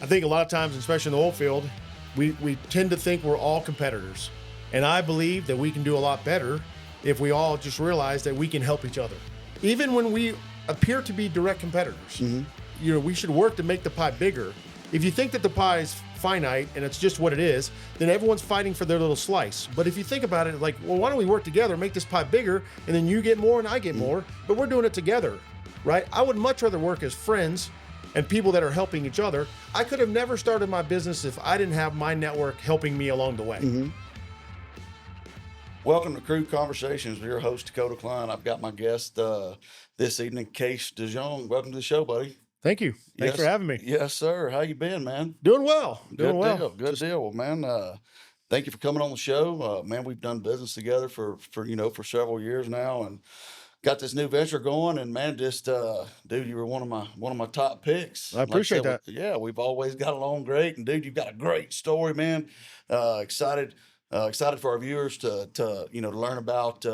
I think a lot of times, especially in the oil field, we tend to think we're all competitors. And I believe that we can do a lot better if we all just realize that we can help each other. Even when we appear to be direct competitors, we should work to make the pie bigger. If you think that the pie is finite and it's just what it is, then everyone's fighting for their little slice. But if you think about it, like, well, why don't we work together, make this pie bigger, and then you get more and I get more, but we're doing it together, right? I would much rather work as friends and people that are helping each other. I could have never started my business if I didn't have my network helping me along the way. Welcome to Crude Conversations with your host, Dakota Klein. I've got my guest this evening, Kaes de Jong. Welcome to the show, buddy. Thank you. Thanks for having me. Yes, sir. How you been, man? Doing well. Good deal. Well, man, thank you for coming on the show. Man, we've done business together for several years now, and got this new venture going. And man, just dude, you were one of my top picks. I appreciate that. Yeah, we've always got along great, and dude, you've got a great story, man. Excited for our viewers to learn about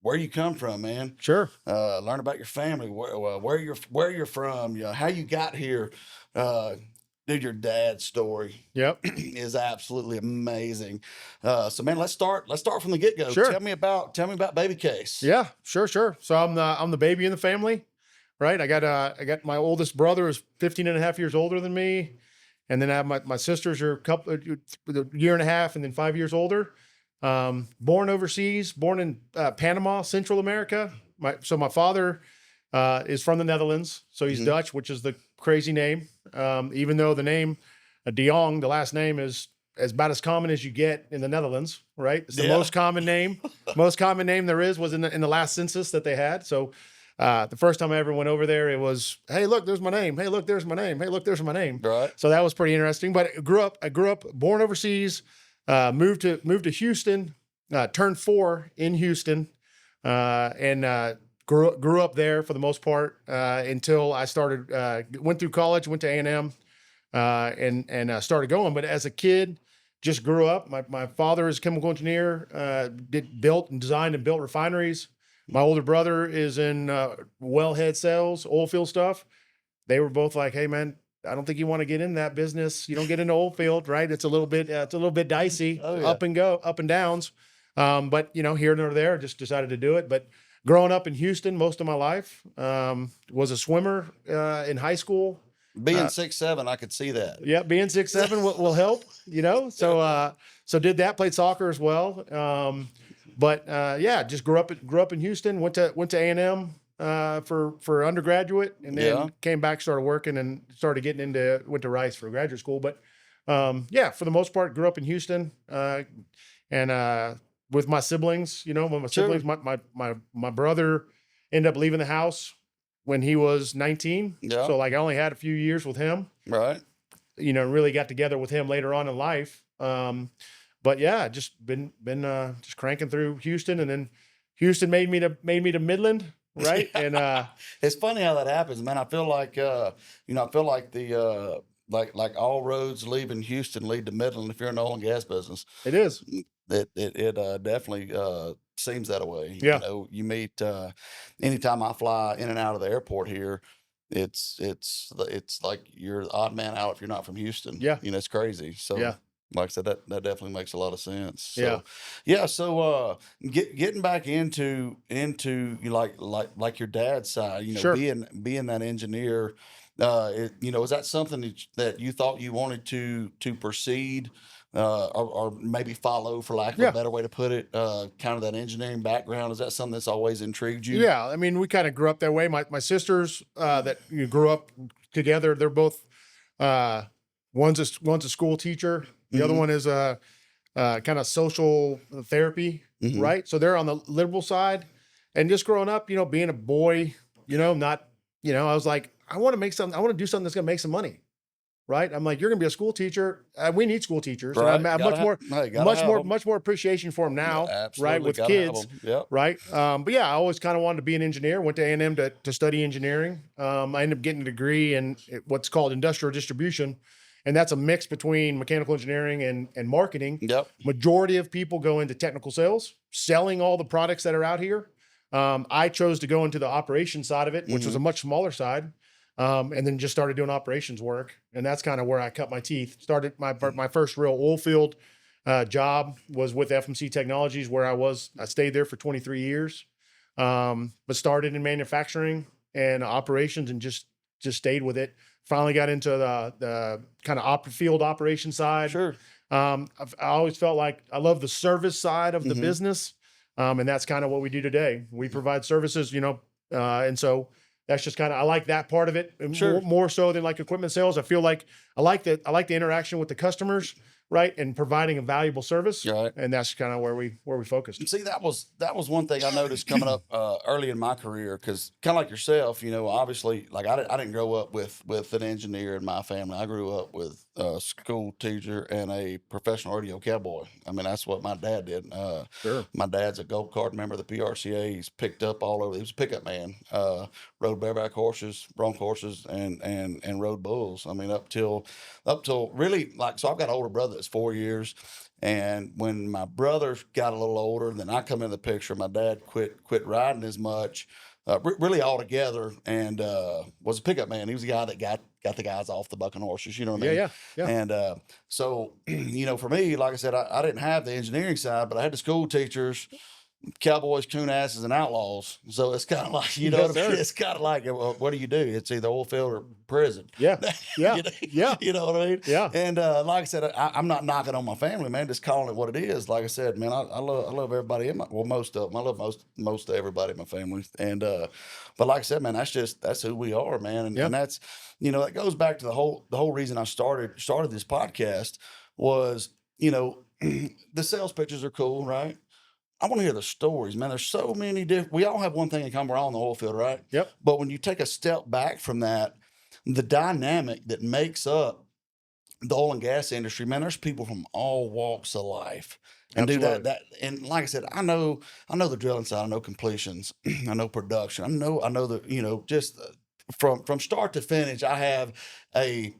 where you come from, man. Sure. Learn about your family, where you're from, how you got here. Dude, your dad's story is absolutely amazing. So man, let's start from the get-go. Sure. Tell me about baby Kaes. Yeah, sure. So I'm the baby in the family, right? I got my oldest brother is 15 and a half years older than a and then I have my sisters are a year and a half and then 5 years older. Born overseas, born in Panama, Central America. My father is from the Netherlands, so he's Dutch, which is the crazy name. Even though the name de Jong, the last name is about as common as you get in the Netherlands, right? It's the most common name. Most common name there was in the last census that they had. So the first time I ever went over there, it was, hey, look, there's my name. Hey, look, there's my name. Hey, look, there's my name. Right. So that was pretty interesting. But I grew up born overseas. Moved to Houston, turned 4 in Houston, and grew up there for the most part until I went through college, went to A&M, and started going. But as a kid, just grew up. My father is a chemical engineer, built and designed and built refineries. My older brother is in wellhead sales, oilfield stuff. They were both like, hey, man, I don't think you want to get in that business. You don't get into Oilfield, right? It's a little bit dicey, up and downs. But here and there, just decided to do it. But growing up in Houston most of my life, was a swimmer in high school. Being 6'7", I could see that. Yeah, being 6'7" will help. So did that. Played soccer as well. But just grew up in Houston. Went to A&M. For undergraduate, and then came back, started working, and went to Rice for graduate school. But for the most part, grew up in Houston, and with my siblings. Siblings, my brother ended up leaving the house when he was 19. Yeah. So I only had a few years with him. Right. Really got together with him later on in life. But just been just cranking through Houston, and then Houston made me to Midland. Right. And it's funny how that happens, man. I feel like the like all roads leaving Houston lead to Midland if you're in the oil and gas business. It is. It definitely seems that way. Yeah. You meet anytime I fly in and out of the airport here, it's like you're the odd man out if you're not from Houston. Yeah. It's crazy. So yeah. Like I said, that definitely makes a lot of sense. So, yeah. So, getting back into like your dad's side, sure. being that engineer, is that something that you thought you wanted to proceed, or maybe follow, for lack of a better way to put it, kind of that engineering background? Is that something that's always intrigued you? Yeah. I mean, we kind of grew up that way. My sisters, that grew up together, they're both, one's a school teacher. The other one is kind of social therapy, right? So they're on the liberal side. And just growing up, being a boy, I was like, I want to do something that's going to make some money, right? I'm like, you're going to be a school teacher. We need school teachers. Right. And I have much more appreciation for them now, right? With kids, right? But I always kind of wanted to be an engineer. Went to A&M to study engineering. I ended up getting a degree in what's called industrial distribution. And that's a mix between mechanical engineering and marketing. Yep. Majority of people go into technical sales, selling all the products that are out here. I chose to go into the operation side of it, which was a much smaller side. and then just started doing operations work. And that's kind of where I cut my teeth. Started my first real oil field job was with FMC Technologies, where I stayed there for 23 years, but started in manufacturing and operations and just stayed with it. Finally got into the kind of field operation side. Sure. I always felt like I love the service side of the business. And that's kind of what we do today. We provide services, and so that's just kind of, I like that part of it Sure. more so than like equipment sales. I feel like I like the interaction with the customers, right, and providing a valuable service. Right. And that's kind of where we focused. See, that was one thing I noticed coming up early in my career, because kind of like yourself, obviously, like I didn't grow up with an engineer in my family. I grew up with a school teacher and a professional rodeo cowboy. I mean, that's what my dad did. Sure. My dad's a gold card member of the PRCA. He's picked up all over. He was a pickup man. Rode bareback horses, bronc horses, and rode bulls. I mean, up till really, like, so I've got an older brother that's 4 years. And when my brother got a little older, then I come in the picture. My dad quit riding as much, really altogether, and was a pickup man. He was the guy that got the guys off the bucking horses. You know what I mean? Yeah. And so, for me, like I said, I didn't have the engineering side, but I had the school teachers, cowboys, coon asses, and outlaws. So it's kind of like, Yes, sir. it's kind of like, well, what do you do? It's either oil field or prison. Yeah. Yeah. Yeah. You know what I mean? Yeah. And like I said, I'm not knocking on my family, man. Just calling it what it is. Like I said, man, I love everybody in most of them. I love most of everybody in my family. And but like I said, man, that's who we are, man. And that's, that goes back to the whole reason I started this podcast was, the sales pitches are cool, right? I want to hear the stories, man. There's so many different. We all have one thing in common. We're all in the oil field, right? Yep. But when you take a step back from that, the dynamic that makes up the oil and gas industry, man, there's people from all walks of life. And Absolutely. that, and like I said, I know the drilling side. I know completions. I know production. I know the, just from start to finish, I have a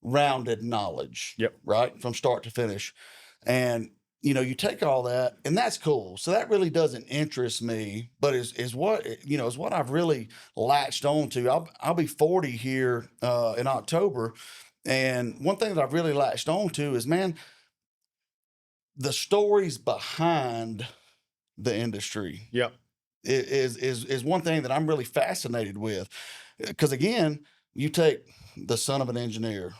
rounded knowledge. Yep. Right, from start to finish, and you take all that, and that's cool. So that really doesn't interest me, but is what I've really latched on to. I'll be 40 here in October, and one thing that I've really latched on to is, man, the stories behind the industry. Yep. Is one thing that I'm really fascinated with, because again, you take the son of an engineer,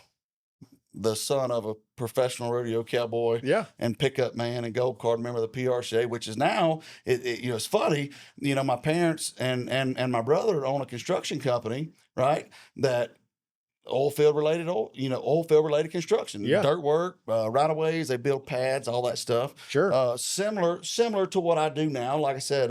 the son of a professional rodeo cowboy, and pickup man and gold card member of the PRCA, which is now, it's funny, my parents and my brother own a construction company, right? That oil field related construction, dirt work, right of ways, they build pads, all that stuff. Sure. Similar to what I do now. Like I said,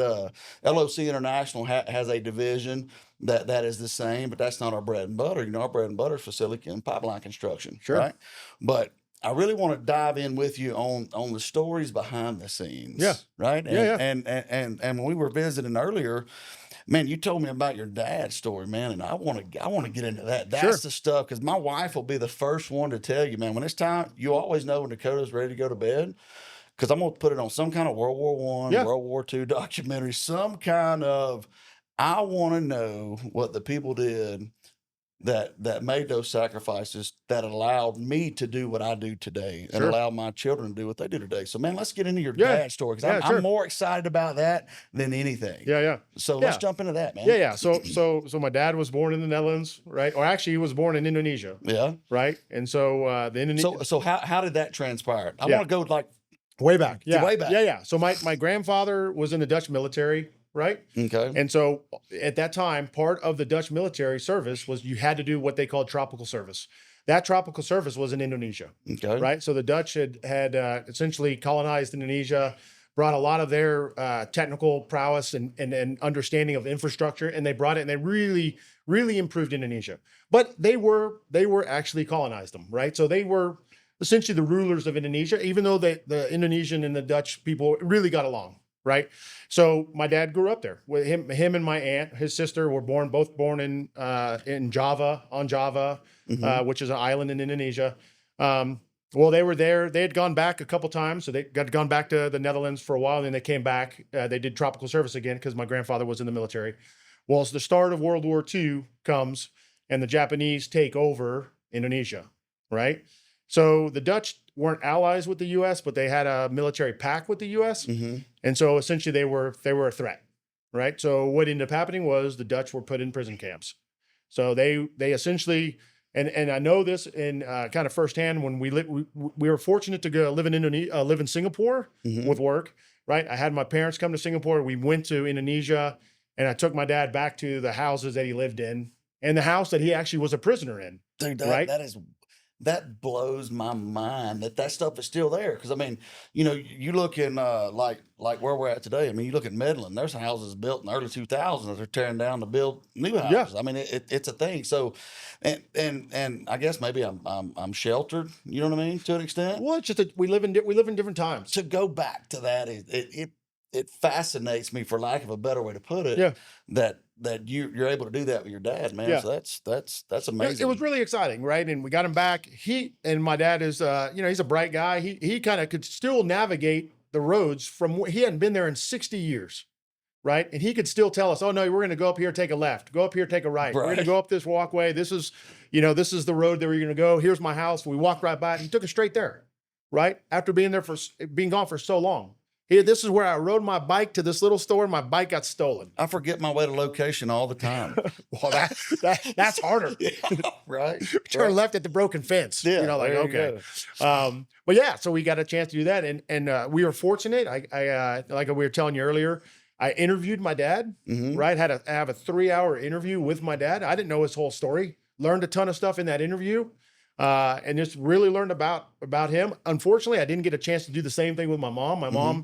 LOC International has a division that is the same, but that's not our bread and butter. Our bread and butter is facility and pipeline construction. Sure. Right. But I really want to dive in with you on the stories behind the scenes. Yeah. Right. And, And when we were visiting earlier, man, you told me about your dad's story, man, and I want to get into that. That's the stuff, because my wife will be the first one to tell you, man, when it's time, you always know when Dakota's ready to go to bed, because I'm going to put it on some kind of World War I, World War II documentary, some kind of, I want to know what the people did that made those sacrifices that allowed me to do what I do today and allowed my children to do what they do today. So, man, let's get into your dad's story, because I'm more excited about that than anything. Yeah. So let's jump into that, man. Yeah. So my dad was born in the Netherlands, right? Or actually, he was born in Indonesia. Yeah. Right. And so the Indonesia. So how did that transpire? I want to go like way back. Yeah. Way back. Yeah. So my grandfather was in the Dutch military. Right. Okay. And so at that time, part of the Dutch military service was you had to do what they called tropical service. That tropical service was in Indonesia. Okay. Right. So the Dutch had essentially colonized Indonesia, brought a lot of their technical prowess and understanding of infrastructure, and they brought it and they really, really improved Indonesia. But they were actually colonized them. Right. So they were essentially the rulers of Indonesia, even though the Indonesian and the Dutch people really got along. Right. So my dad grew up there with him and my aunt, his sister were both born in Java, which is an island in Indonesia. Well, they were there. They had gone back a couple times. So they gone back to the Netherlands for a while. And then they came back. They did tropical service again because my grandfather was in the military. Well, as the start of World War II comes, and the Japanese take over Indonesia, right? So the Dutch weren't allies with the U.S., but they had a military pact with the U.S. Mm-hmm. And so essentially they were a threat, right? So what ended up happening was the Dutch were put in prison camps. So they essentially, and I know this in kind of firsthand when we were fortunate to go live in Indonesia, live in Singapore Mm-hmm. with work, right? I had my parents come to Singapore. We went to Indonesia, and I took my dad back to the houses that he lived in and the house that he actually was a prisoner in. Dude, Right? that blows my mind that stuff is still there. Because I mean, you look in like where we're at today. I mean, you look at Midland. There's houses built in the early 2000s that they're tearing down to build new houses. Yeah. I mean, it's a thing. So, and I guess maybe I'm sheltered. You know what I mean, to an extent. Well, it's just that we live in different times. To go back to that, it fascinates me, for lack of a better way to put it. Yeah. That you're able to do that with your dad, man. Yeah. So that's It amazing. was really exciting, right? And we got him back. My dad is, he's a bright guy. He kind of could still navigate the roads he hadn't been there in 60 years, right? And he could still tell us, oh no, we're going to go up here, take a left, go up here, take a right. We're going to go up this walkway. This is the road that we're going to go. Here's my house. We walked right by it. He took us straight there, right? After being gone for so long. This is where I rode my bike to this little store. My bike got stolen. I forget my way to location all the time. Well, that's harder. Yeah, right. Turn left at the broken fence. Yeah, like, there you okay. But yeah, so we got a chance to do that. And we were fortunate. I like we were telling you earlier, I interviewed my dad, Mhm. right? I have a 3-hour interview with my dad. I didn't know his whole story. Learned a ton of stuff in that interview. And just really learned about him. Unfortunately, I didn't get a chance to do the same thing with my mom. My mom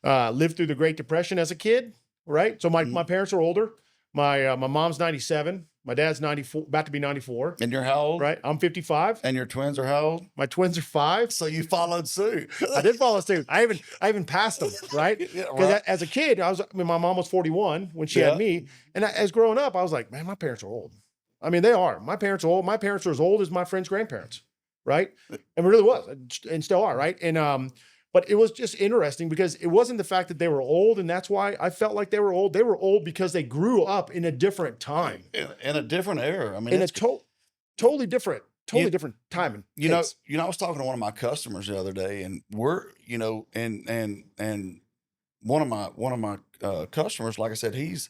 lived through the Great Depression as a kid, right? So my parents are older. My mom's 97. My dad's 94, about to be 94. And you're how old? Right? I'm 55. And your twins are how old? My twins are 5. So you followed suit. I did follow suit. I even passed them, right? Yeah, Because right. as a kid, my mom was 41 when she Yeah. had me. And as growing up, I was like, man, my parents are old. I mean, they are. My parents are old. My parents are as old as my friend's grandparents, right? And really was, and still are, right? And but it was just interesting because it wasn't the fact that they were old, and that's why I felt like they were old. They were old because they grew up in a different time, In a different era. I mean, in a totally different time. I was talking to one of my customers the other day, and we're, and one of my customers, like I said, he's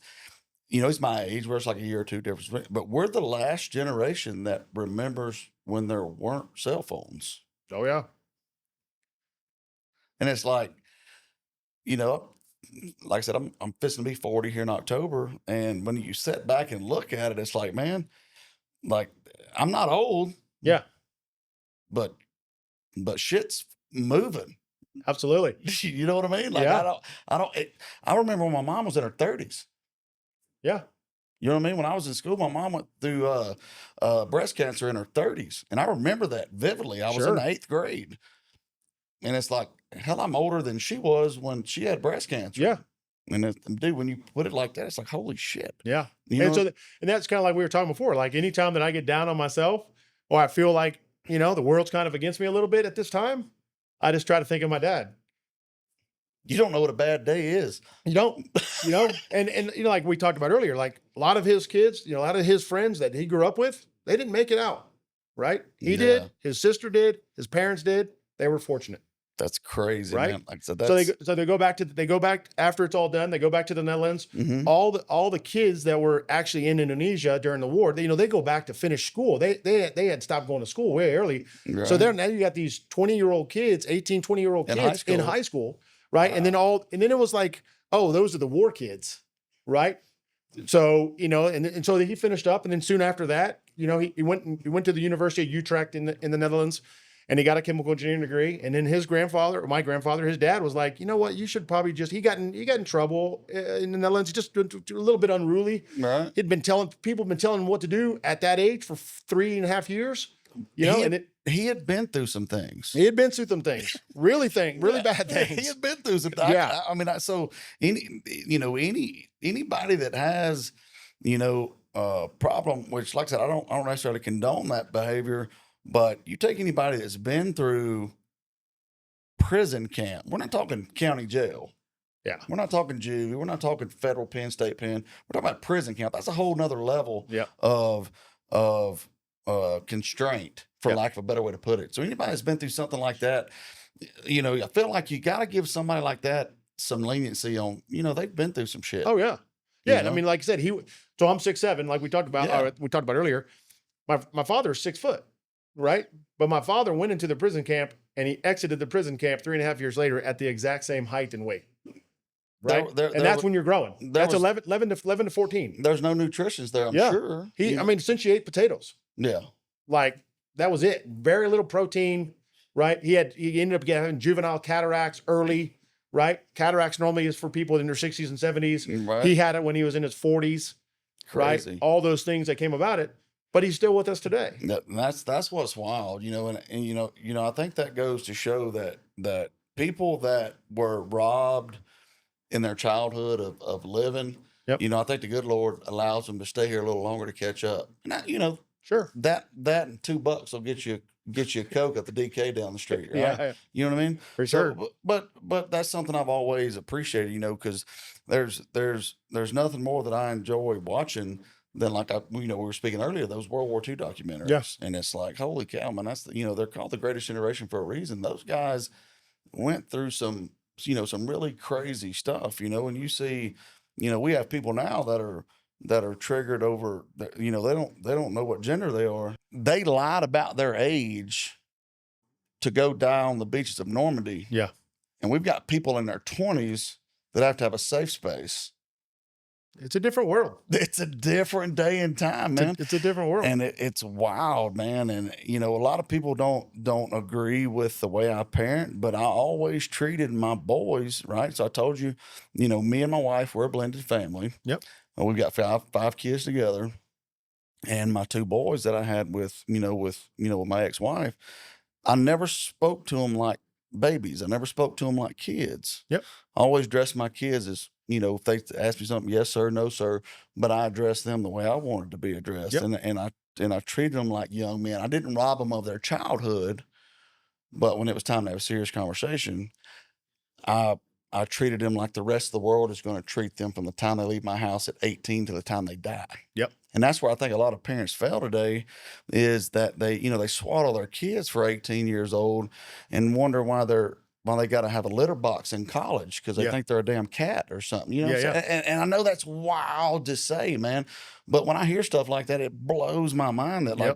my age. We're just like a year or two difference, but we're the last generation that remembers when there weren't cell phones. Oh yeah. And it's like, like I said, I'm fixing to be 40 here in October, and when you sit back and look at it, it's like, man, like I'm not old, Yeah. but shit's moving. Absolutely. You know what I mean? Like Yeah. I remember when my mom was in her 30s. Yeah. You know what I mean? When I was in school, my mom went through breast cancer in her 30s, and I remember that vividly. I was in Sure. the 8th grade, and it's like, hell, I'm older than she was when she had breast cancer. Yeah. And dude, when you put it like that, it's like, holy shit. Yeah. You And know? and that's kind of like we were talking before. Like anytime that I get down on myself or I feel like, the world's kind of against me a little bit at this time, I just try to think of my dad. You don't know what a bad day is. You don't, and like we talked about earlier, like a lot of his kids, a lot of his friends that he grew up with, they didn't make it out, right? He Yeah. did, his sister did, his parents did. They were fortunate. That's crazy, Right? man. Like I said, So they go back after it's all done. They go back to the Netherlands. Mhm. All the kids that were actually in Indonesia during the war, they go back to finish school. They had stopped going to school way early. Right. So now you got these 20-year-old kids, 18, 20-year-old In kids high in school. high school, right? Wow. And then it was like, oh, those are the war kids, right? So, and so he finished up, and then soon after that, he went to the University of Utrecht in the Netherlands. And he got a chemical engineering degree. And then my grandfather, his dad was like, you know what, you should probably he got in trouble in the Netherlands, just a little bit unruly. Right. People been telling him what to do at that age for 3.5 years, He had been through some things. he had been through some things, really bad things. He had been through some. Yeah. So anybody that has, problem, which, like I said, I don't necessarily condone that behavior, but you take anybody that's been through prison camp. We're not talking county jail. Yeah. We're not talking juvie. We're not talking federal pen, state pen. We're talking about prison camp. That's a whole nother level Yeah. of of constraint, for Yep. lack of a better way to put it. So anybody that's been through something like that, I feel like you got to give somebody like that some leniency on, they've been through some shit. Oh yeah. You Yeah. And I know? mean, like I said, so I'm 6'7", like we talked about, Yeah. we talked about earlier. My father's 6 foot, right? But my father went into the prison camp and he exited the prison camp 3.5 years later at the exact same height and weight. Right. And that's when you're growing. That's 11 to 14. There's no nutritions there, I'm Yeah. sure. I mean, since you ate potatoes, Yeah. like that was it. Very little protein, right? He ended up getting juvenile cataracts early, right? Cataracts normally is for people in their 60s and 70s. Right. He had it when he was in his 40s, Crazy. right? All those things that came about it, but he's still with us today. That's what's wild, and I think that goes to show that people that were robbed in their childhood of living, Yep. I think the good Lord allows them to stay here a little longer to catch up. And Sure. that and $2 will get you a Coke at the DK down the street, right? Yeah. You know what I mean? For sure. So, but that's something I've always appreciated, because there's nothing more that I enjoy watching than, like we were speaking earlier, those World War II documentaries. Yes. And it's like, holy cow, man, that's they're called the greatest generation for a reason. Those guys went through some really crazy stuff, and you see, we have people now that are triggered over, they don't know what gender they are. They lied about their age to go die on the beaches of Normandy. Yeah. And we've got people in their 20s that have to have a safe space. It's a different world. It's a different day and time, man. It's a different world. And it's wild, man. And, a lot of people don't agree with the way I parent, but I always treated my boys, right? So I told you, me and my wife, we're a blended family. Yep. We've got five kids together. And my 2 boys that I had with my ex-wife, I never spoke to them like babies. I never spoke to them like kids. Yep. I always dressed my kids as, if they asked me something, yes, sir, no, sir, but I addressed them the way I wanted to be addressed. Yep. And I treated them like young men. I didn't rob them of their childhood, but when it was time to have a serious conversation, I treated them like the rest of the world is going to treat them from the time they leave my house at 18 to the time they die. Yep. And that's where I think a lot of parents fail today, is that they swaddle their kids for 18 years old and wonder why they got to have a litter box in college because they think they're a damn cat or something. You know what I'm saying? And I know that's wild to say, man, but when I hear stuff like that, it blows my mind that like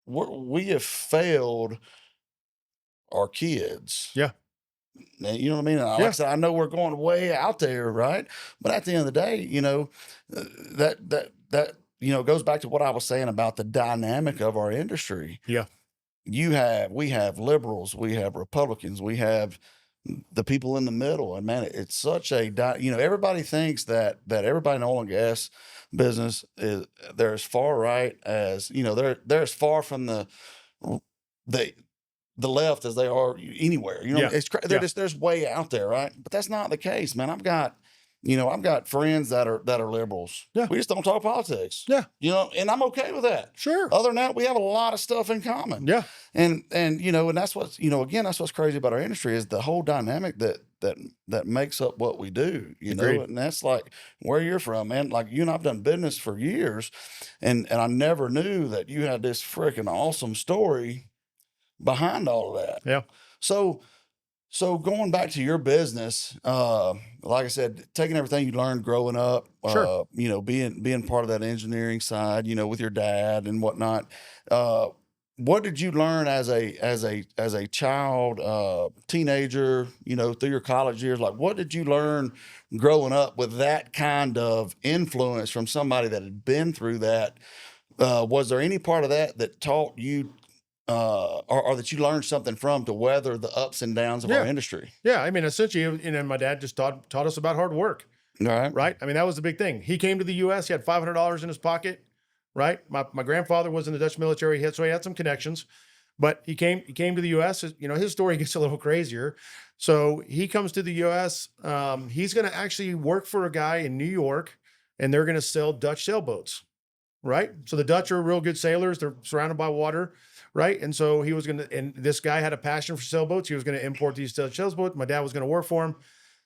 we have failed our kids. Yeah. You know what I mean? Like I said, I know we're going way out there, right? But at the end of the day, that goes back to what I was saying about the dynamic of our industry. Yeah. We have liberals, we have Republicans, we have the people in the middle. And man, it's such everybody thinks that everybody in the oil and gas business they're as far right as, they're as far from the left as they are anywhere. They're just way out there, right? But that's not the case, man. I've got friends that are liberals. Yeah. We just don't talk politics. Yeah. And I'm okay with that. Sure. Other than that, we have a lot of stuff in common. Yeah. And that's what's, again, that's what's crazy about our industry is the whole dynamic that makes up what we do, Agreed. and that's like where you're from, man. Like you and I've done business for years and I never knew that you had this freaking awesome story behind all of that. Yeah. So going back to your business, like I said, taking everything you learned growing up, Sure. Being part of that engineering side, with your dad and whatnot. What did you learn as a child, teenager, through your college years? Like, what did you learn growing up with that kind of influence from somebody that had been through that? Was there any part of that taught you, or that you learned something from to weather the ups and downs of our industry? Yeah. I mean, essentially, my dad just taught us about hard work. All right. Right. I mean, that was the big thing. He came to the U.S. He had $500 in his pocket. Right. My grandfather was in the Dutch military. So he had some connections, but he came to the U.S. His story gets a little crazier. So he comes to the U.S. He's going to actually work for a guy in New York, and they're going to sell Dutch sailboats. Right. So the Dutch are real good sailors. They're surrounded by water. Right. And so and this guy had a passion for sailboats. He was going to import these Dutch sailboats. My dad was going to work for him.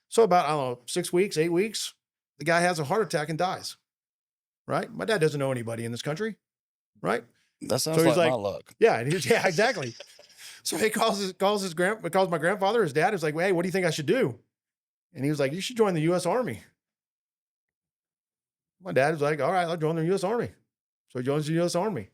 So about, I don't know, 6 weeks, 8 weeks, the guy has a heart attack and dies. Right. My dad doesn't know anybody in this country. right? That sounds So he's like my like, luck. yeah, and he's yeah, exactly. So he calls my grandfather, his dad, is like, well, hey, what do you think I should do? And he was like, you should join the U.S. Army. My dad was like, all right, I'll join the U.S. Army. So he joins the U.S. Army.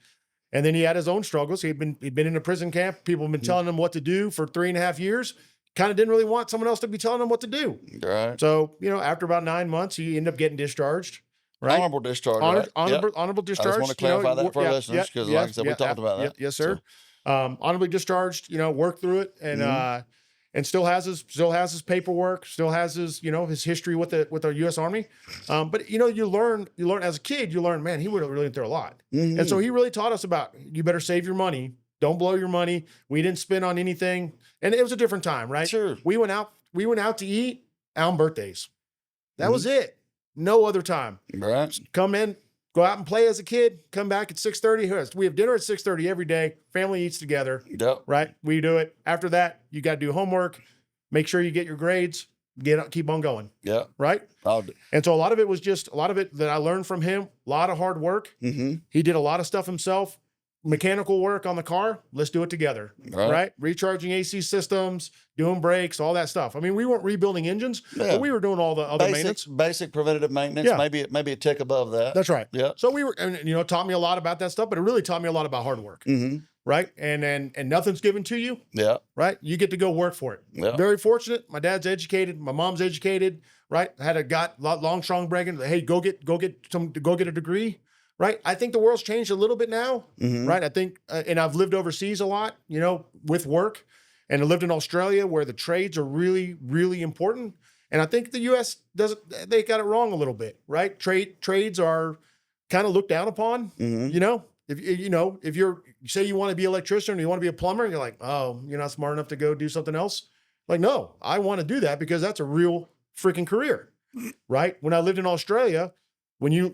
And then he had his own struggles. He'd been in a prison camp. People have been telling him what to do for 3.5 years. Kind of didn't really want someone else to be telling him what to do. Right. So, after about 9 months, he ended up getting discharged. Right. Honorable discharge, right? Honorable I discharge. just want to clarify that for our yeah, listeners, because like I said, we talked about that. Yes, sir. Honorably discharged, worked through it, and still has his paperwork, still has his, his history with the U.S. Army. But you learn as a kid, man, he would have really been through a lot. And so he really taught us about, you better save your money. Don't blow your money. We didn't spend on anything. And it was a different time, right? Sure. We went out to eat on birthdays. That was it. No other time. Right. Come in, go out and play as a kid, come back at 6:30. We have dinner at 6:30 every day. Family eats together. Yep. Right? We do it. After that, you got to do homework, make sure you get your grades, keep on going. Yeah. Right? And so a lot of it that I learned from him, a lot of hard work. He did a lot of stuff himself. Mechanical work on the car, let's do it together, right? Recharging AC systems, doing brakes, all that stuff. I mean, we weren't rebuilding engines, but we were doing all the other maintenance. Basic preventative maintenance, maybe a tick above that. That's right. Yeah. So we were, and taught me a lot about that stuff, but it really taught me a lot about hard work, right? And nothing's given to you, right? You get to go work for it. Yeah. Very fortunate. My dad's educated, my mom's educated, right? Had a long, strong bragging. Hey, go get a degree. Right. I think the world's changed a little bit now. Right. I think, and I've lived overseas a lot, with work, and I lived in Australia where the trades are really, really important. And I think the U.S. they got it wrong a little bit. Right. Trades are kind of looked down upon. If you say you want to be an electrician or you want to be a plumber, and you're like, oh, you're not smart enough to go do something else. Like, no, I want to do that because that's a real freaking career. Right. When I lived in Australia, when you're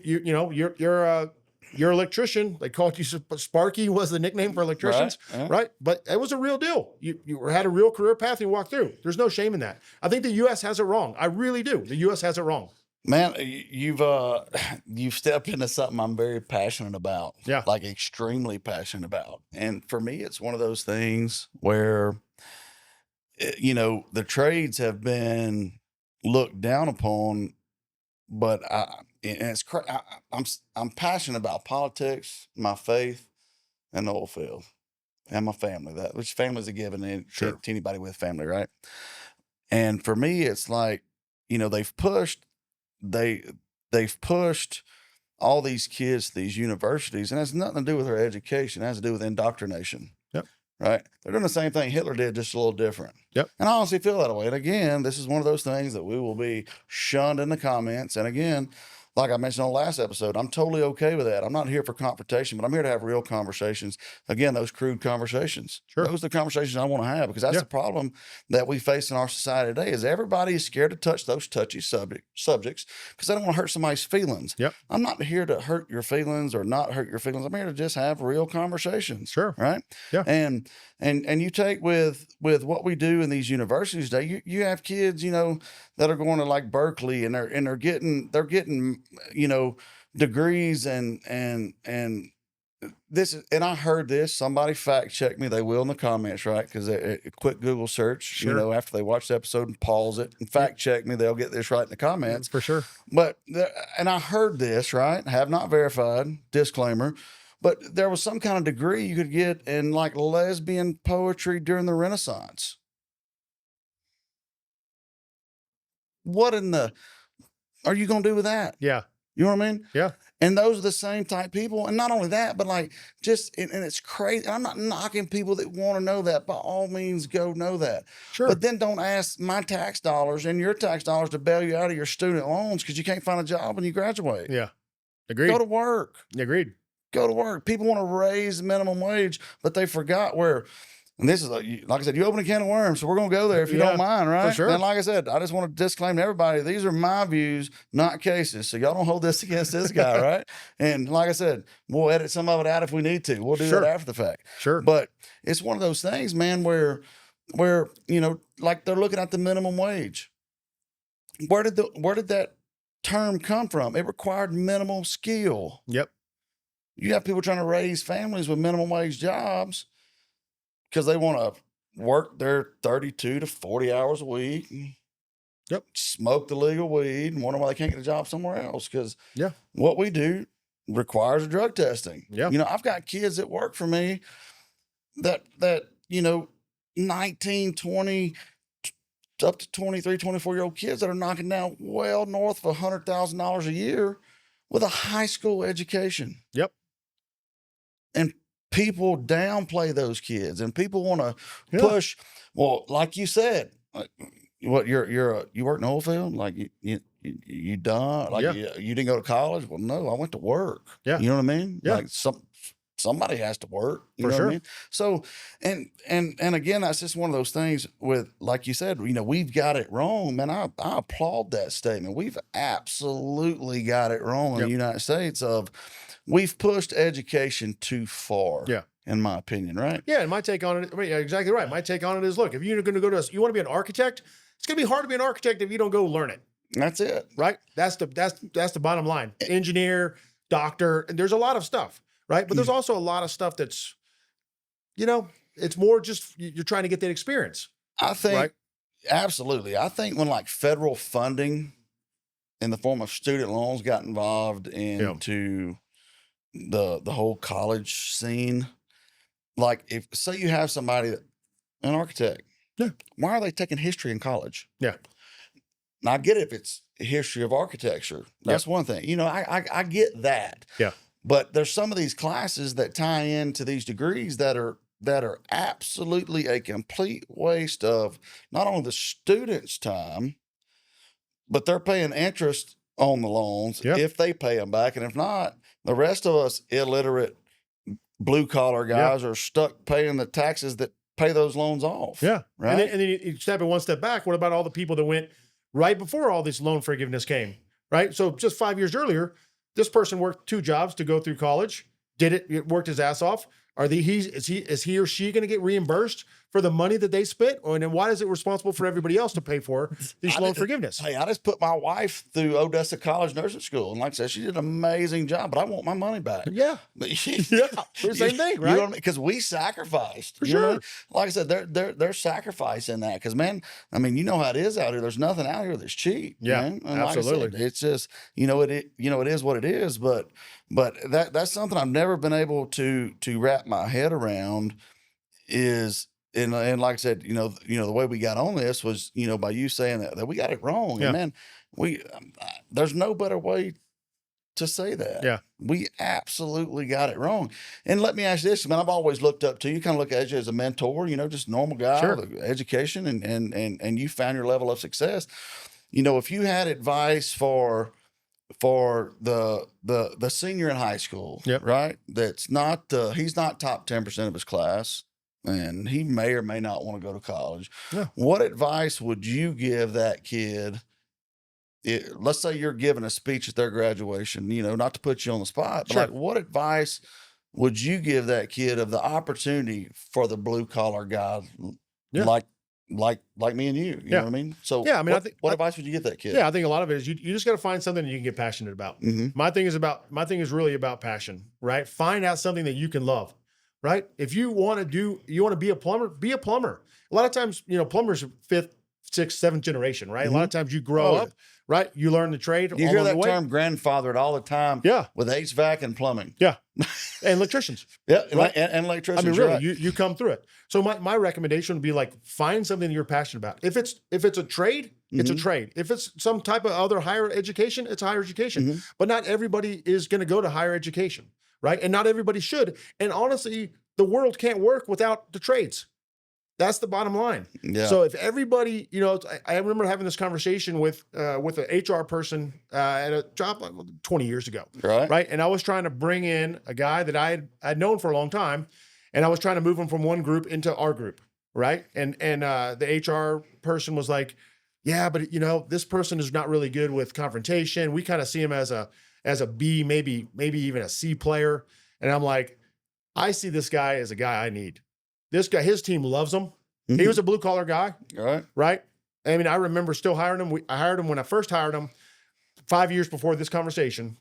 an electrician, they called you Sparky was the nickname for electricians, right? But it was a real deal. You had a real career path you walked through. There's no shame in that. I think the U.S. has it wrong. I really do. The U.S. has it wrong. Man, you've stepped into something I'm very passionate about. Yeah. Like extremely passionate about. And for me, it's one of those things where, the trades have been looked down upon, but I'm passionate about politics, my faith, and the oil field, and my family. Which family's a given to anybody with family, right? And for me, it's like, they've pushed all these kids to these universities, and it has nothing to do with their education. It has to do with indoctrination. Yep. Right? They're doing the same thing Hitler did, just a little different. Yep. And I honestly feel that way. And again, this is one of those things that we will be shunned in the comments. And again, like I mentioned on the last episode, I'm totally okay with that. I'm not here for confrontation, but I'm here to have real conversations. Again, those crude conversations. Sure. Those are the conversations I want to have, because that's the problem that we face in our society today is everybody is scared to touch those touchy subjects because they don't want to hurt somebody's feelings. Yep. I'm not here to hurt your feelings or not hurt your feelings. I'm here to just have real conversations. Sure. Right. Yeah. And you take with what we do in these universities today, you have kids, that are going to like Berkeley and they're getting degrees and this is, and I heard this, somebody fact check me, they will in the comments, right? Because a quick Google search, after they watch the episode and pause it and fact check me, they'll get this right in the comments. For sure. But, and I heard this, right? Have not verified, disclaimer, but there was some kind of degree you could get in like lesbian poetry during the Renaissance. What in the are you going to do with that? Yeah. You know what I mean? Yeah. And those are the same type people. And not only that, but like just, and it's crazy. I'm not knocking people that want to know that. By all means, go know that. Sure. But then don't ask my tax dollars and your tax dollars to bail you out of your student loans because you can't find a job when you graduate. Yeah. Agreed. Go to work. Agreed. Go to work. People want to raise the minimum wage, but they forgot where. And this is like I said, you open a can of worms, so we're going to go there if you don't mind, right? For sure. And like I said, I just want to disclaim to everybody, these are my views, not cases. So y'all don't hold this against this guy, right? And like I said, we'll edit some of it out if we need to. We'll do that after the fact. Sure. But it's one of those things, man, where like they're looking at the minimum wage. Where did that term come from? It required minimal skill. Yep. You have people trying to raise families with minimum wage jobs because they want to work their 32 to 40 hours a week, Yep. smoke the legal weed, and wonder why they can't get a job somewhere else. Because Yeah. what we do requires drug testing. Yeah. I've got kids that work for me that 19, 20, up to 23, 24-year-old kids that are knocking down well north of $100,000 a year with a high school education. Yep. And people downplay those kids, and people want to push. Well, like you said, what you work in the oil field? Like you done? Like you didn't go to college? Well, no, I went to work. Yeah. You know what I mean? Yeah. Like somebody has to work. You For know sure. what I mean? So, and again, that's just one of those things with, like you said, we've got it wrong, man. I applaud that statement. We've absolutely got it wrong in the United States we've pushed education too far. Yeah. In my opinion, right? Yeah. And my take on it, exactly right. My take on it is, look, if you're going to you want to be an architect, it's going to be hard to be an architect if you don't go learn it. That's it. Right. That's the bottom line. Engineer, doctor, and there's a lot of stuff, right? But there's also a lot of stuff that's, it's more just you're trying to get that experience. I think, right? Absolutely. I think when like federal funding in the form of student loans got involved into the whole college scene, like if say you have somebody an architect, why are they taking history in college? Yeah. Now I get it if it's history of architecture. That's one thing. I get that. Yeah. But there's some of these classes that tie into these degrees that are absolutely a complete waste of not only the student's time, but they're paying interest on the loans if they pay them back. And if not, the rest of us illiterate blue collar guys are stuck paying the taxes that pay those loans off. Yeah. Right. And then you step one step back. What about all the people that went right before all this loan forgiveness came? Right. So just 5 years earlier, this person worked 2 jobs to go through college, worked his ass off. Is he or she going to get reimbursed for the money that they spent? Or then why is it responsible for everybody else to pay for these loan forgiveness? Hey, I just put my wife through Odessa College Nursing School. And like I said, she did an amazing job, but I want my money back. Yeah. The same thing, right? You know what I mean? Because we sacrificed. For sure. Like I said, they're sacrificing that. Because, man, I mean, you know how it is out here. There's nothing out here that's cheap. Yeah, man. And absolutely. Like I said, it's just, it is what it is. But that's something I've never been able to wrap my head around is, and like I said, the way we got on this was, by you saying that we got it wrong. Yeah. And man, there's no better way to say that. Yeah. We absolutely got it wrong. And let me ask you this, man, I've always looked up to you, kind of look at you as a mentor, just normal guy with education and you found your level of success. If you had advice for the senior in high school, right? That's not, he's not top 10% of his class, and he may or may not want to go to college. Yeah. What advice would you give that kid? Let's say you're giving a speech at their graduation, not to put you on the spot, but like, what advice would you give that kid of the opportunity for the blue collar guy, like me and you? You know what I mean? So I mean, what advice would you give that kid? Yeah, I think a lot of it is you just got to find something that you can get passionate about. Mm-hmm. My thing is really about passion, right? Find out something that you can love, right? If you want to be a plumber, be a plumber. A lot of times, plumbers are 5th, 6th, 7th generation, right? Mm-hmm. A lot of times you grow up, right? You learn the trade. You hear that term grandfathered all the time. Yeah. With HVAC and plumbing. Yeah. And electricians. Yeah. Right? And electricians. I mean, really, you come through it. So my recommendation would be like, find something that you're passionate about. If it's a trade, it's a trade. If it's some type of other higher education, it's higher education. Mm-hmm. But not everybody is going to go to higher education, right? And not everybody should. And honestly, the world can't work without the trades. That's the bottom line. Yeah. So if everybody, I remember having this conversation with an HR person at a job like 20 years ago. Right. And I was trying to bring in a guy that I'd known for a long time, and I was trying to move him from one group into our group. Right. And the HR person was like, yeah, but this person is not really good with confrontation. We kind of see him as a B, maybe even a C player. And I'm like, I see this guy as a guy I need. This guy, his team loves him. Mm-hmm. He was a blue collar guy. Right. I mean, I remember still hiring him. I hired him when I first hired him 5 years before this conversation.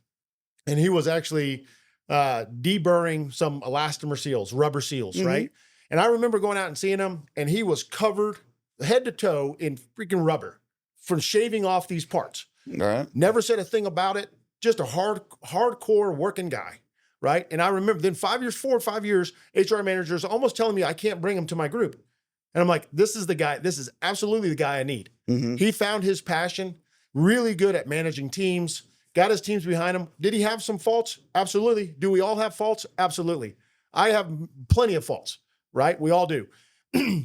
And he was actually deburring some elastomer seals, rubber seals, Mhm. right? And I remember going out and seeing him, and he was covered head to toe in freaking rubber from shaving off these parts. All right. Never said a thing about it. Just a hardcore working guy, right? And I remember then 4 or 5 years, HR managers almost telling me I can't bring him to my group. And I'm like, this is the guy. This is absolutely the guy I need. Mhm. He found his passion, really good at managing teams, got his teams behind him. Did he have some faults? Absolutely. Do we all have faults? Absolutely. I have plenty of faults, right? We all do.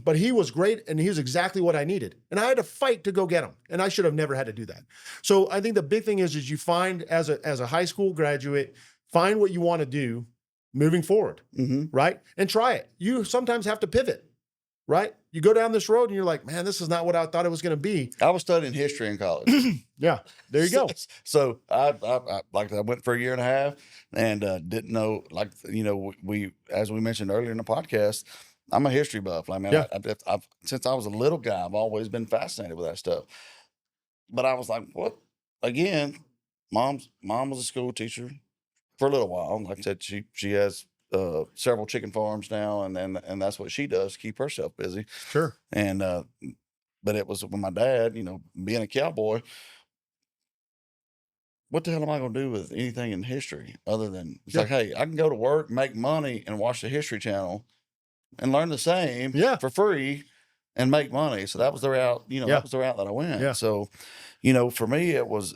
But he was great, and he was exactly what I needed. And I had to fight to go get him, and I should have never had to do that. So I think the big thing is you find as a high school graduate, find what you want to do moving forward, Mhm. right? And try it. You sometimes have to pivot, right? You go down this road, and you're like, man, this is not what I thought it was going to be. I was studying history in college. Yeah, there you go. So I went for a year and a half and didn't know, like, we as we mentioned earlier in the podcast, I'm a history buff. Like, man, Yeah. I've since I was a little guy, I've always been fascinated with that stuff. But I was like, what? Again, mom was a school teacher for a little while. Like I said, she has several chicken farms now, and that's what she does to keep herself busy. Sure. And but it was with my dad, being a cowboy. What the hell am I going to do with anything in history other than it's like, hey, I can go to work, make money, and watch the History Channel and learn the same for free and make money. So that was the route, that was the route that I went. Yeah. So, for me, it was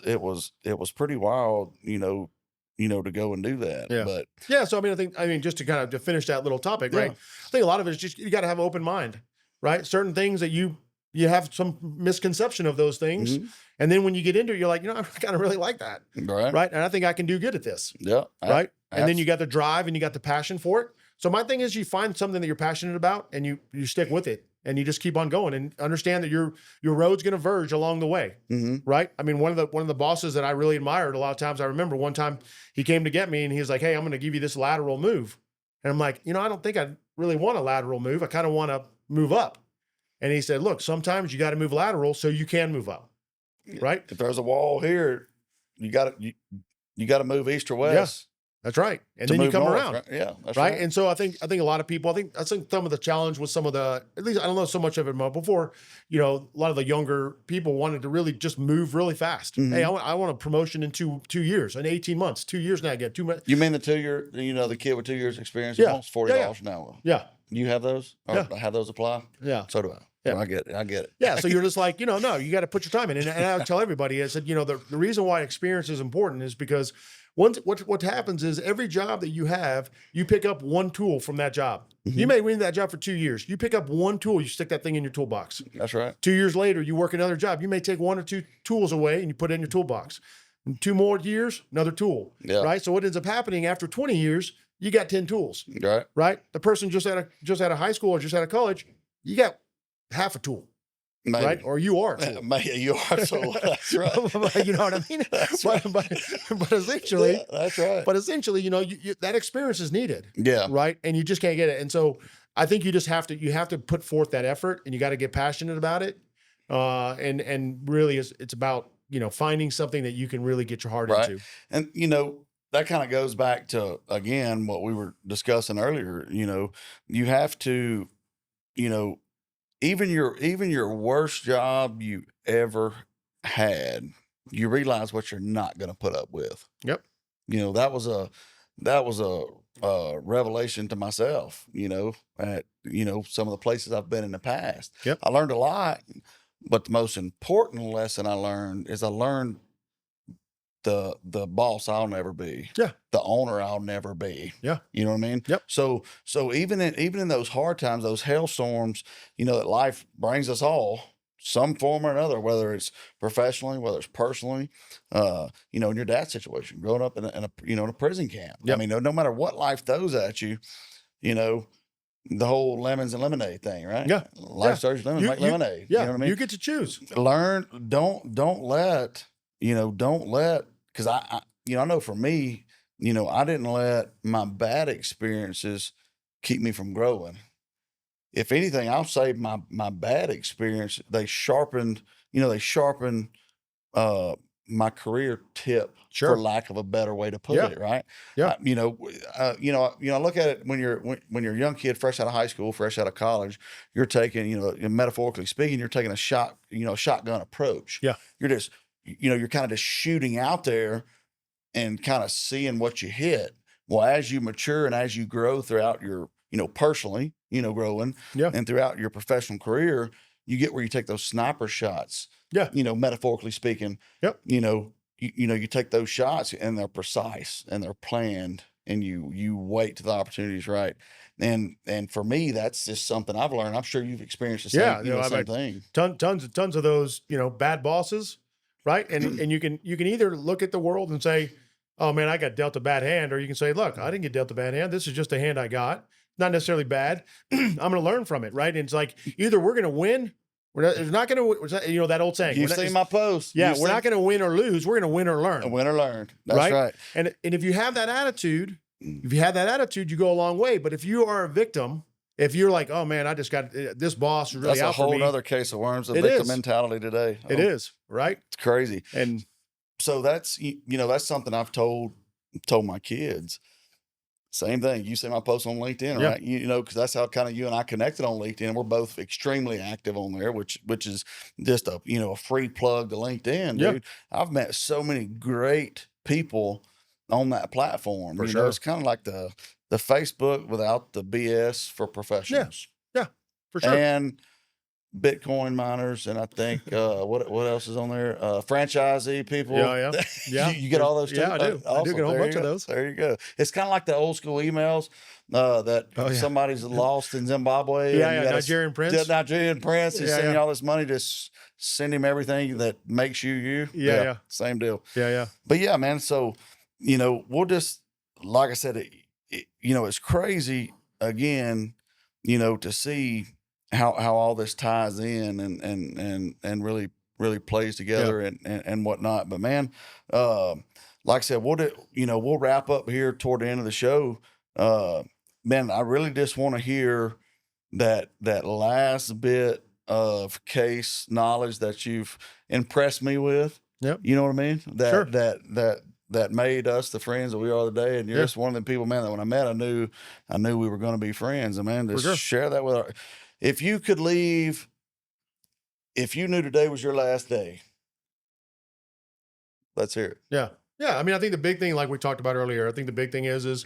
pretty wild, to go and do that. Yeah. But yeah. So, I mean, just to kind of to finish that little topic, right? I think a lot of it is just, you got to have an open mind, right? Certain things that you have some misconception of those things. Mhm. And then when you get into it, you're like, I kind of really like that. Right. Right. And I think I can do good at this. Yeah. Right. And then you got the drive and you got the passion for it. So my thing is, you find something that you're passionate about and you stick with it and you just keep on going and understand that your road's going to verge along the way. Mhm. Right. I mean, one of the bosses that I really admired a lot of times, I remember one time he came to get me and he was like, hey, I'm going to give you this lateral move. And I'm like, I don't think I really want a lateral move. I kind of want to move up. And he said, look, sometimes you got to move lateral so you can move up. Right. If there's a wall here, you got to move east or west. That's right. And then you come north, around. Right? Yeah. That's right. right. And so I think a lot of people, I think some of the challenge with some of the, at least I don't know so much of it before, a lot of the younger people wanted to really just move really fast. Mhm. Hey, I want a promotion in 2 years, in 18 months, 2 years now I get 2 months. You mean the 2 year, the kid with 2 years experience Yeah. wants $40 an hour. Yeah. You have those? Or have those apply? Yeah. So do I. Yeah. I get it. Yeah. So you're just like, no, you got to put your time in. And I tell everybody, I said, the reason why experience is important is because what happens is every job that you have, you pick up one tool from that job. Mhm. You may win that job for 2 years. You pick up one tool, you stick that thing in your toolbox. That's right. 2 years later, you work another job. You may take 1 or 2 tools away and you put it in your toolbox. In 2 more years, another tool. Yeah. Right. So what ends up happening after 20 years, you got 10 tools. Right. Right. The person just out of high school or just out of college, you got half a tool. Maybe. Right. Or you are a tool. Maybe you are a tool. That's right. You know what I mean? That's but, but essentially, Yeah, that's right. but essentially, that experience is needed. Yeah. Right. And you just can't get it. And so I think you just have to put forth that effort and you got to get passionate about it. And really it's about, finding something that you can really get your heart Right. into. And that kind of goes back to, again, what we were discussing earlier. You have to, even your worst job you ever had, you realize what you're not going to put up with. Yep. That was a revelation to myself, at, some of the places I've been in the past. Yep. I learned a lot, but the most important lesson I learned is the boss I'll never be. Yeah. The owner I'll never be. Yeah. You know what I mean? Yep. So even in those hard times, those hailstorms, that life brings us all, some form or another, whether it's professionally, whether it's personally, in your dad's situation, growing up in a prison camp. Yep. I mean, no matter what life throws at you, the whole lemons and lemonade thing, right? Yeah. Life serves lemons, make lemonade. Yeah. You know what I mean? You get to choose. Learn, don't let, because I know for me, I didn't let my bad experiences keep me from growing. If anything, I'll say my bad experience, they sharpened my career tip, Sure. for lack of a better way to put Yeah. it, right? Yeah. Look at it when you're a young kid, fresh out of high school, fresh out of college, you're taking, metaphorically speaking, you're taking a shotgun approach. Yeah. You're just, you're kind of just shooting out there and kind of seeing what you hit. Well, as you mature and as you grow throughout your, personally, growing, Yeah. and throughout your professional career, you get where you take those sniper shots. Yeah. Metaphorically speaking. Yep. You take those shots and they're precise and they're planned, and you wait till the opportunity's right. And for me, that's just something I've learned. I'm sure you've experienced the same, same thing. Tons of those, bad bosses, right? And you can either look at the world and say, oh man, I got dealt a bad hand, or you can say, look, I didn't get dealt a bad hand. This is just a hand I got. Not necessarily bad. I'm going to learn from it, right? And it's like, either we're going to win. It's not going to, that old saying. You've seen my post. Yeah, we're not going to win or lose. We're going to win or learn. Win or learn. That's right. And if you have that attitude, you go a long way. But if you are a victim, if you're like, oh man, I just got this boss is really that's out for me. That's a whole other case of worms. The It victim is. mentality today. It is, right? It's crazy. And so that's that's something I've told my kids. Same thing. You see my post on LinkedIn, Yeah. right? Because that's how kind of you and I connected on LinkedIn. We're both extremely active on there, which is just a a free plug to LinkedIn, Yeah. dude. I've met so many great people on that platform. For sure. It's kind of like the Facebook without the BS for professionals. Yeah, for sure. And Bitcoin miners, and I think what else is on there? Franchisee people. Yeah. you get all those too? Yeah, I do. Awesome. I do get a whole bunch of those. There you go. It's kind of like the old school emails that somebody's lost in Zimbabwe. Yeah, and you Nigerian prince. Nigerian prince. He's Yeah, sending yeah. you all this money to send him everything that makes you. Yeah. Same deal. Yeah. But yeah, man. So we'll just, like I said, it's crazy again, to see how all this ties in and really plays together and whatnot. But man, like I said, we'll wrap up here toward the end of the show. Man, I really just want to hear that last bit of case knowledge that you've impressed me with. Yep. You know what I mean? Sure. That made us the friends that we are today. And you're just one of the people, man, that when I met, I knew we were going to be friends. And man, just share that with if you could leave, if you knew today was your last day, let's hear it. Yeah. Yeah. I mean, I think the big thing, like we talked about earlier, I think the big thing is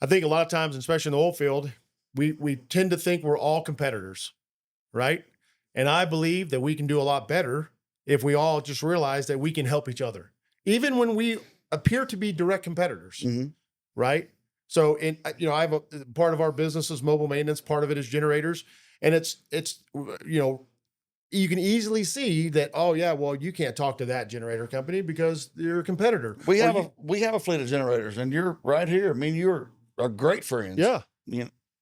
I think a lot of times, especially in the oil field, we tend to think we're all competitors, right? And I believe that we can do a lot better if we all just realize that we can help each other, even when we appear to be direct competitors, right? So, I have a part of our business is mobile maintenance. Part of it is generators, and it's you can easily see that. Oh yeah, well you can't talk to that generator company because you're a competitor. We have a fleet of generators, and you're right here. I mean, you're great friends. Yeah,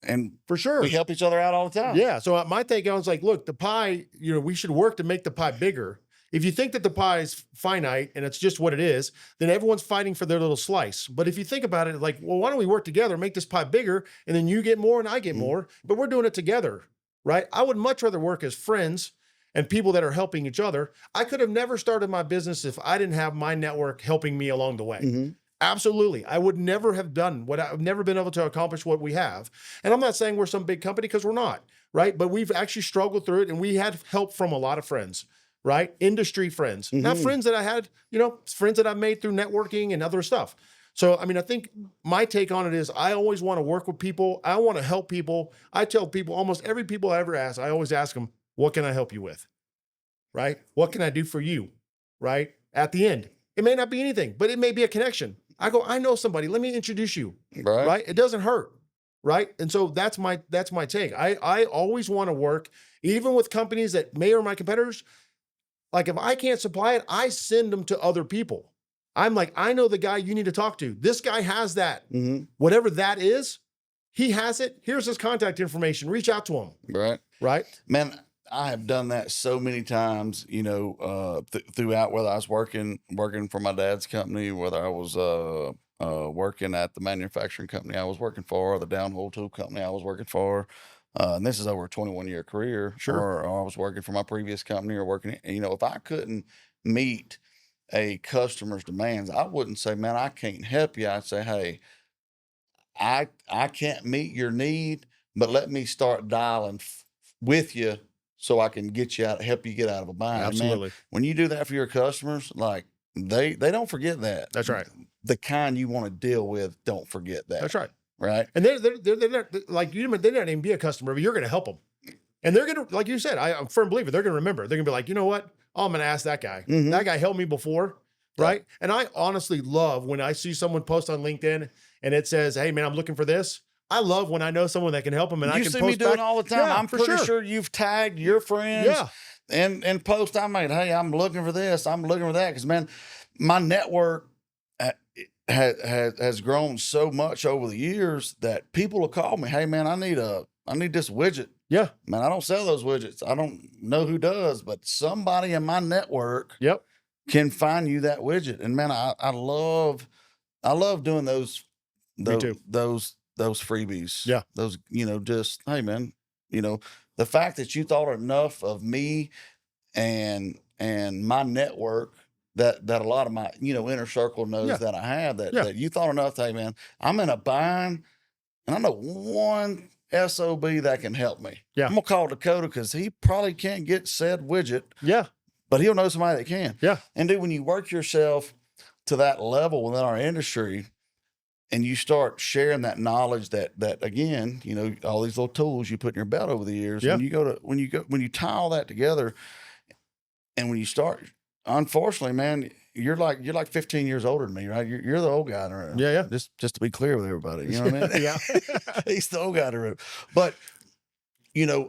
and for sure we help each other out all the time. Yeah. So my take on it's like, look, the pie. We should work to make the pie bigger. If you think that the pie is finite and it's just what it is, then everyone's fighting for their little slice. But if you think about it, like, well, why don't we work together, make this pie bigger, and then you get more and I get more, but we're doing it together, right? I would much rather work as friends and people that are helping each other. I could have never started my business if I didn't have my network helping me along the way. Absolutely. I would never have done I've never been able to accomplish what we have. And I'm not saying we're some big company because we're not, right? But we've actually struggled through it, and we had help from a lot of friends. Right? Industry friends, not friends that I had, friends that I've made through networking and other stuff. So, I mean, I think my take on it is I always want to work with people. I want to help people. I tell people, almost every people I ever ask, I always ask them, what can I help you with? Right? What can I do for you? Right? At the end, it may not be anything, but it may be a connection. I go, I know somebody. Let me introduce you. Right? It doesn't hurt. Right? And so that's my take. I always want to work, even with companies that may or my competitors. Like if I can't supply it, I send them to other people. I'm like, I know the guy you need to talk to. This guy has that. Whatever that is, he has it. Here's his contact information. Reach out to him. Right. Man, I have done that so many times, throughout, whether I was working for my dad's company, whether I was working at the manufacturing company I was working for, or the downhole tool company I was working for. And this is over a 21-year career. Sure. Or I was working for my previous company or working, if I couldn't meet a customer's demands, I wouldn't say, man, I can't help you. I'd say, hey, I can't meet your need, but let me start dialing with you so I can get you out, help you get out of a bind. And man, Absolutely. when you do that for your customers, like they don't forget that. That's right. The kind you want to deal with, don't forget that. That's right. Right. And they're not like you. They not even be a customer, but you're going to help them. And they're going to, like you said, I'm a firm believer. They're going to remember. They're going to be like, you know what? Oh, I'm going to ask that guy. Mhm. That guy helped me before. Right. Yeah. And I honestly love when I see someone post on LinkedIn and it says, hey man, I'm looking for this. I love when I know someone that can help them and I can see post me doing back. all the time. Yeah, I'm pretty sure you've tagged your friends. Yeah. And post I made, hey, I'm looking for this. I'm looking for that. Cause man, my network has grown so much over the years that people will call me, hey man, I need this widget. Yeah. Man, I don't sell those widgets. I don't know who does, but somebody in my network Yep. can find you that widget. And man, I love doing those freebies. Yeah. Those, just, hey man, the fact that you thought enough of me and my network that a lot of my, inner circle knows that I have that you thought enough, hey man, I'm in a bind and I know one SOB that can help me. Yeah. I'm gonna call Dakota because he probably can't get said widget. Yeah. But he'll know somebody that can. Yeah. And dude, when you work yourself to that level within our industry and you start sharing that knowledge that again, all these little tools you put in your belt over the years, Yeah. when you tie all that together and when you start, unfortunately, man, you're like 15 years older than me, right? You're the old guy in the room. Yeah. Just to be clear with everybody, you know what I mean? Yeah. He's the old guy in the room. But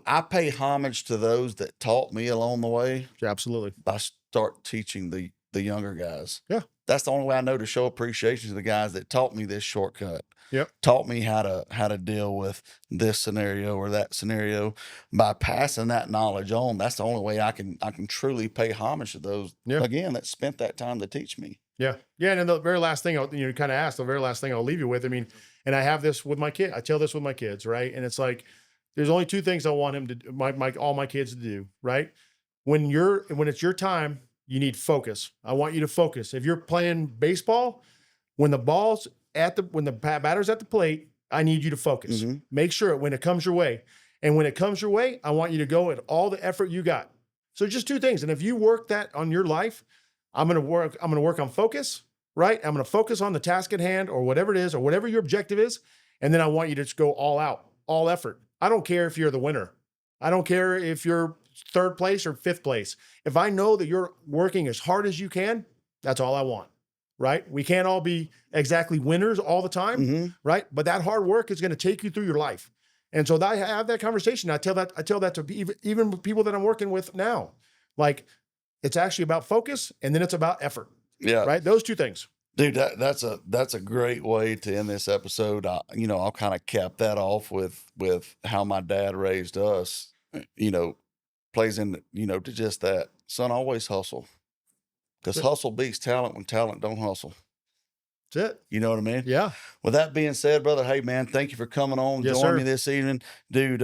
I pay homage to those that taught me along the way. Absolutely. I start teaching the younger guys. Yeah. That's the only way I know to show appreciation to the guys that taught me this shortcut. Yep. Taught me how to deal with this scenario or that scenario by passing that knowledge on. That's the only way I can truly pay homage to those again that spent that time to teach me. Yeah. Yeah. And then the very last thing kind of asked, the very last thing I'll leave you with. I mean, and I have this with my kid. I tell this with my kids, right? And it's like, there's only two things I want him to do, all my kids to do, right? When it's your time, you need focus. I want you to focus. If you're playing baseball, when the batter's at the plate, I need you to focus. Mm-hmm. Make sure when it comes your way. And when it comes your way, I want you to go at all the effort you got. So just two things. And if you work that on your life, I'm going to work on focus, right? I'm going to focus on the task at hand or whatever it is, or whatever your objective is. And then I want you to just go all out, all effort. I don't care if you're the winner. I don't care if you're third place or fifth place. If I know that you're working as hard as you can, that's all I want, right? We can't all be exactly winners all the time, Mm-hmm. right? But that hard work is going to take you through your life. And so I have that conversation. I tell that to even people that I'm working with now. Like, it's actually about focus and then it's about effort. Yeah. Right? Those two things. Dude, that's a great way to end this episode. I'll kind of cap that off with how my dad raised us, plays in, to just that. Son, always hustle. Because hustle beats talent when talent don't hustle. That's it. You know what I mean? Yeah. With that being said, brother, hey man, thank you for coming on, Yes, joining sir. me this evening. Dude,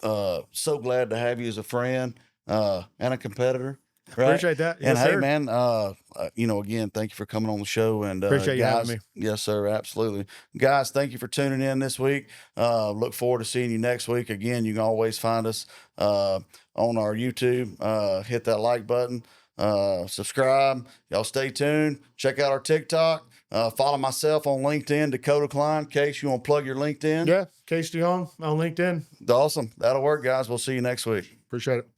so glad to have you as a friend and a competitor. Right? Appreciate that. And Yes, hey, sir. man, again, thank you for coming on the show. And Appreciate you guys, having me. Yes, sir, absolutely. Guys, thank you for tuning in this week. Look forward to seeing you next week. Again, you can always find us on our YouTube. Hit that like button. Subscribe. Y'all stay tuned. Check out our TikTok. Follow myself on LinkedIn, Dakota Klein. Kaes, you want to plug your LinkedIn? Yeah. Kaes de Jong on LinkedIn. Awesome. That'll work, guys. We'll see you next week. Appreciate it.